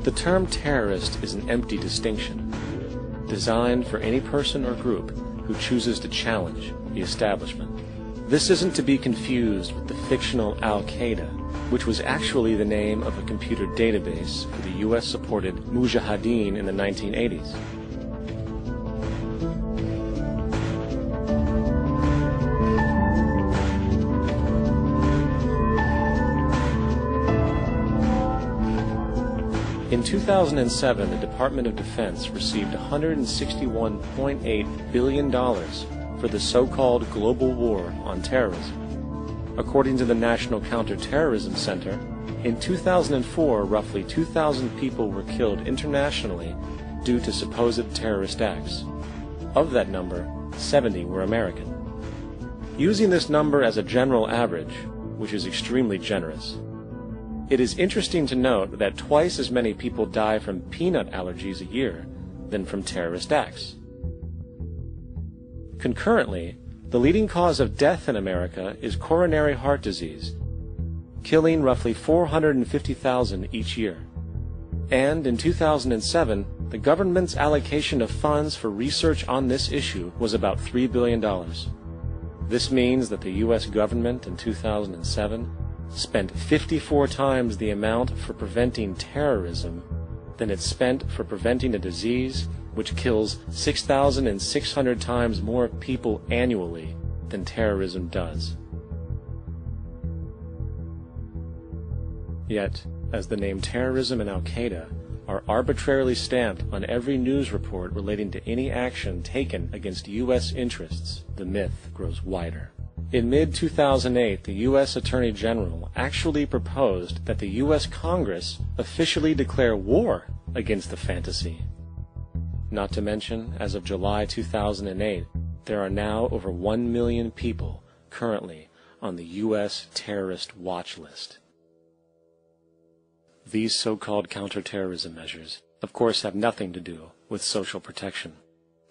The term terrorist is an empty distinction, designed for any person or group who chooses to challenge the establishment. This isn't to be confused with the fictional Al-Qaeda, which was actually the name of a computer database for the US-supported Mujahideen in the 1980s. In 2007, the Department of Defense received $161.8 billion for the so-called global war on terrorism. According to the National Counterterrorism Center, in 2004, roughly 2,000 people were killed internationally due to supposed terrorist acts. Of that number, 70 were American. Using this number as a general average, which is extremely generous, it is interesting to note that twice as many people die from peanut allergies a year than from terrorist acts. Concurrently, the leading cause of death in America is coronary heart disease, killing roughly 450,000 each year. And in 2007, the government's allocation of funds for research on this issue was about $3 billion. This means that the U.S. government in 2007 spent 54 times the amount for preventing terrorism than it spent for preventing a disease which kills 6,600 times more people annually than terrorism does. Yet, as the name terrorism and Al-Qaeda are arbitrarily stamped on every news report relating to any action taken against U.S. interests, the myth grows wider. In mid-2008, the U.S. Attorney General actually proposed that the U.S. Congress officially declare war against the fantasy. Not to mention, as of July 2008, there are now over 1 million people currently on the U.S. terrorist watch list. These so-called counterterrorism measures, of course, have nothing to do with social protection,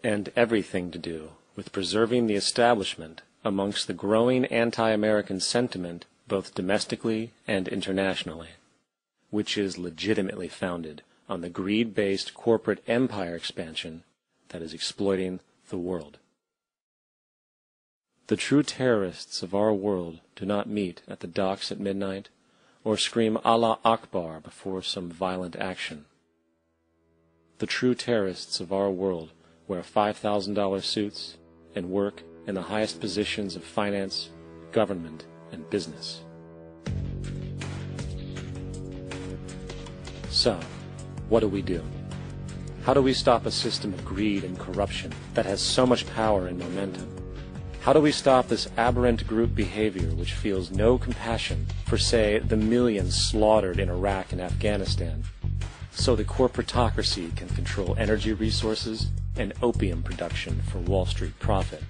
and everything to do with preserving the establishment amongst the growing anti-American sentiment both domestically and internationally, which is legitimately founded on the greed-based corporate empire expansion that is exploiting the world. The true terrorists of our world do not meet at the docks at midnight or scream Allah Akbar before some violent action. The true terrorists of our world wear $5,000 suits and work in the highest positions of finance, government, and business. So, what do? How do we stop a system of greed and corruption that has so much power and momentum? How do we stop this aberrant group behavior which feels no compassion for, say, the millions slaughtered in Iraq and Afghanistan, so the corporatocracy can control energy resources and opium production for Wall Street profit?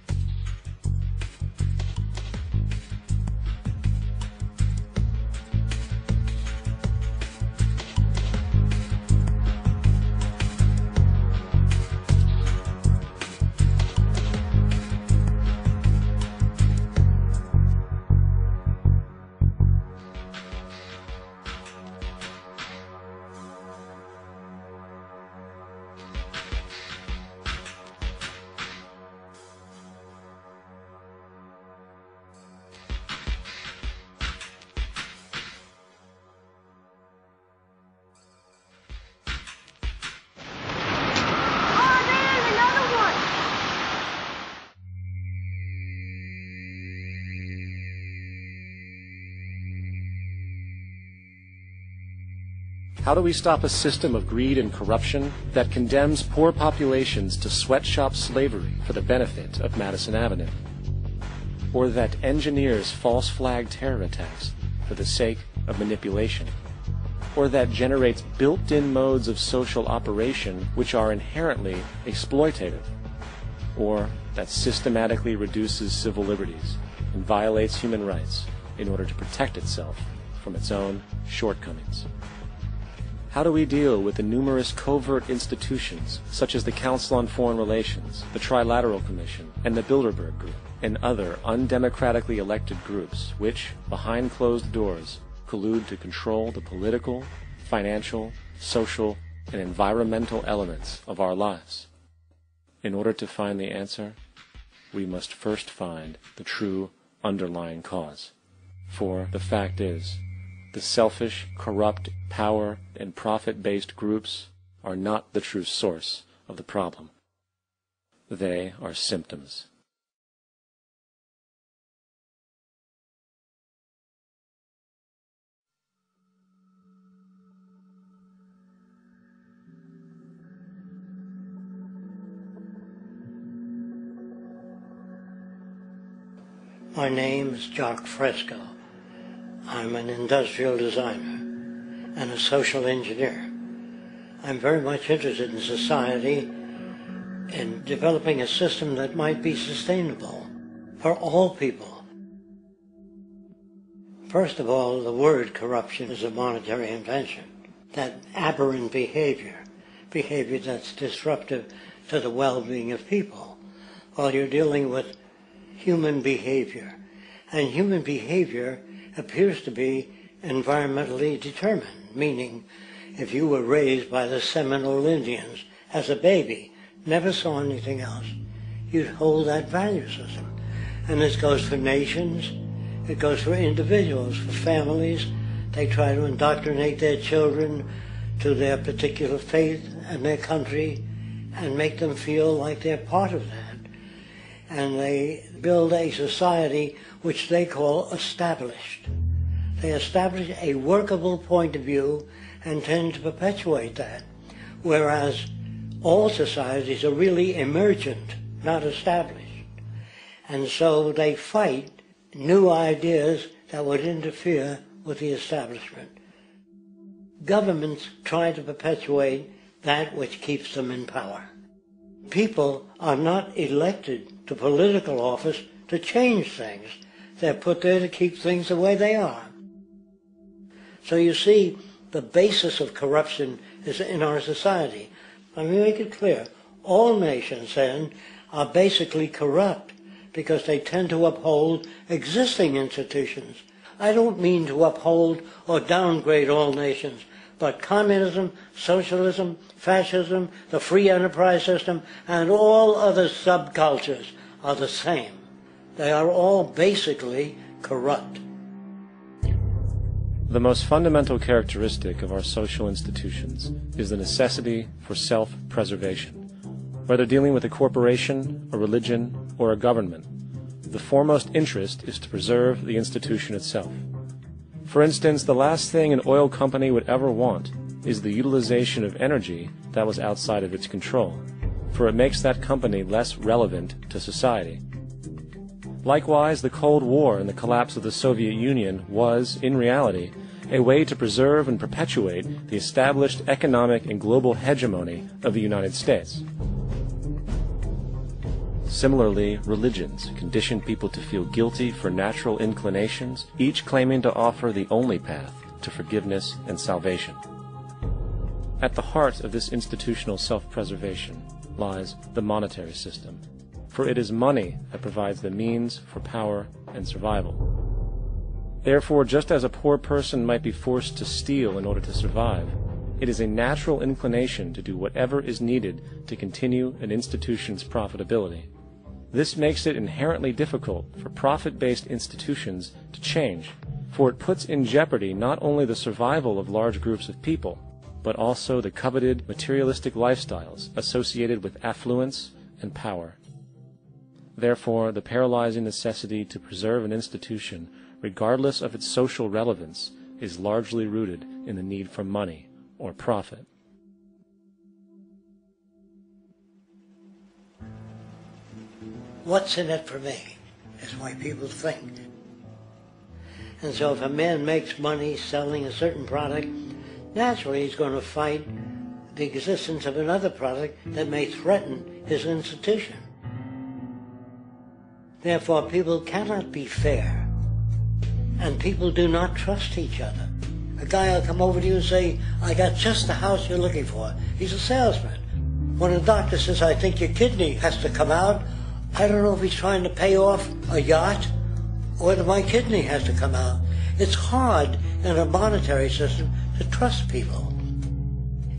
How do we stop a system of greed and corruption that condemns poor populations to sweatshop slavery for the benefit of Madison Avenue? Or that engineers false flag terror attacks for the sake of manipulation? Or that generates built-in modes of social operation which are inherently exploitative? Or that systematically reduces civil liberties and violates human rights in order to protect itself from its own shortcomings? How do we deal with the numerous covert institutions, such as the Council on Foreign Relations, the Trilateral Commission, and the Bilderberg Group, and other undemocratically elected groups which, behind closed doors, collude to control the political, financial, social, and environmental elements of our lives. In order to find the answer, we must first find the true underlying cause. For the fact is, the selfish, corrupt, power, and profit-based groups are not the true source of the problem. They are symptoms. My name is John Fresco. I'm an industrial designer and a social engineer. I'm very much interested in society and developing a system that might be sustainable for all people. First of all, the word corruption is a monetary invention. That aberrant behavior that's disruptive to the well-being of people, while you're dealing with human behavior. And human behavior appears to be environmentally determined, meaning if you were raised by the Seminole Indians as a baby, never saw anything else, you'd hold that value system. And this goes for nations, it goes for individuals, for families. They try to indoctrinate their children to their particular faith and their country and make them feel like they're part of that. And they build a society which they call established. They establish a workable point of view and tend to perpetuate that, whereas all societies are really emergent, not established. And so they fight new ideas that would interfere with the establishment. Governments try to perpetuate that which keeps them in power. People are not elected to political office to change things. They're put there to keep things the way they are. So you see, the basis of corruption is in our society. Let me make it clear. All nations, then, are basically corrupt because they tend to uphold existing institutions. I don't mean to uphold or downgrade all nations, but communism, socialism, fascism, the free enterprise system, and all other subcultures are the same. They are all basically corrupt. The most fundamental characteristic of our social institutions is the necessity for self-preservation. Whether dealing with a corporation, a religion, or a government, the foremost interest is to preserve the institution itself. For instance, the last thing an oil company would ever want is the utilization of energy that was outside of its control, for it makes that company less relevant to society. Likewise, the Cold War and the collapse of the Soviet Union was, in reality, a way to preserve and perpetuate the established economic and global hegemony of the United States. Similarly, religions condition people to feel guilty for natural inclinations, each claiming to offer the only path to forgiveness and salvation. At the heart of this institutional self-preservation lies the monetary system, for it is money that provides the means for power and survival. Therefore, just as a poor person might be forced to steal in order to survive, it is a natural inclination to do whatever is needed to continue an institution's profitability. This makes it inherently difficult for profit-based institutions to change, for it puts in jeopardy not only the survival of large groups of people, but also the coveted materialistic lifestyles associated with affluence and power. Therefore, the paralyzing necessity to preserve an institution, regardless of its social relevance, is largely rooted in the need for money or profit. What's in it for me is why people think. And so if a man makes money selling a certain product, naturally he's going to fight the existence of another product that may threaten his institution. Therefore, people cannot be fair, and people do not trust each other. A guy will come over to you and say, I got just the house you're looking for. He's a salesman. When a doctor says, I think your kidney has to come out, I don't know if he's trying to pay off a yacht or whether my kidney has to come out. It's hard in a monetary system to trust people.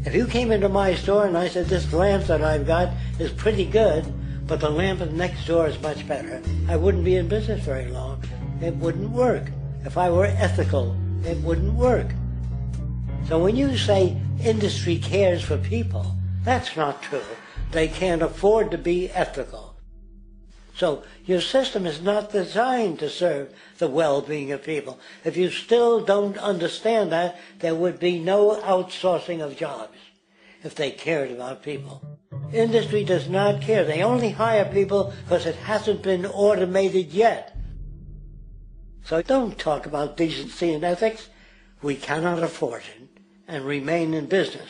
If you came into my store and I said, this lamp that I've got is pretty good, but the lamp next door is much better, I wouldn't be in business very long. It wouldn't work. If I were ethical, it wouldn't work. So when you say industry cares for people, that's not true. They can't afford to be ethical. So your system is not designed to serve the well-being of people. If you still don't understand that, there would be no outsourcing of jobs if they cared about people. Industry does not care. They only hire people because it hasn't been automated yet. So don't talk about decency and ethics. We cannot afford it and remain in business.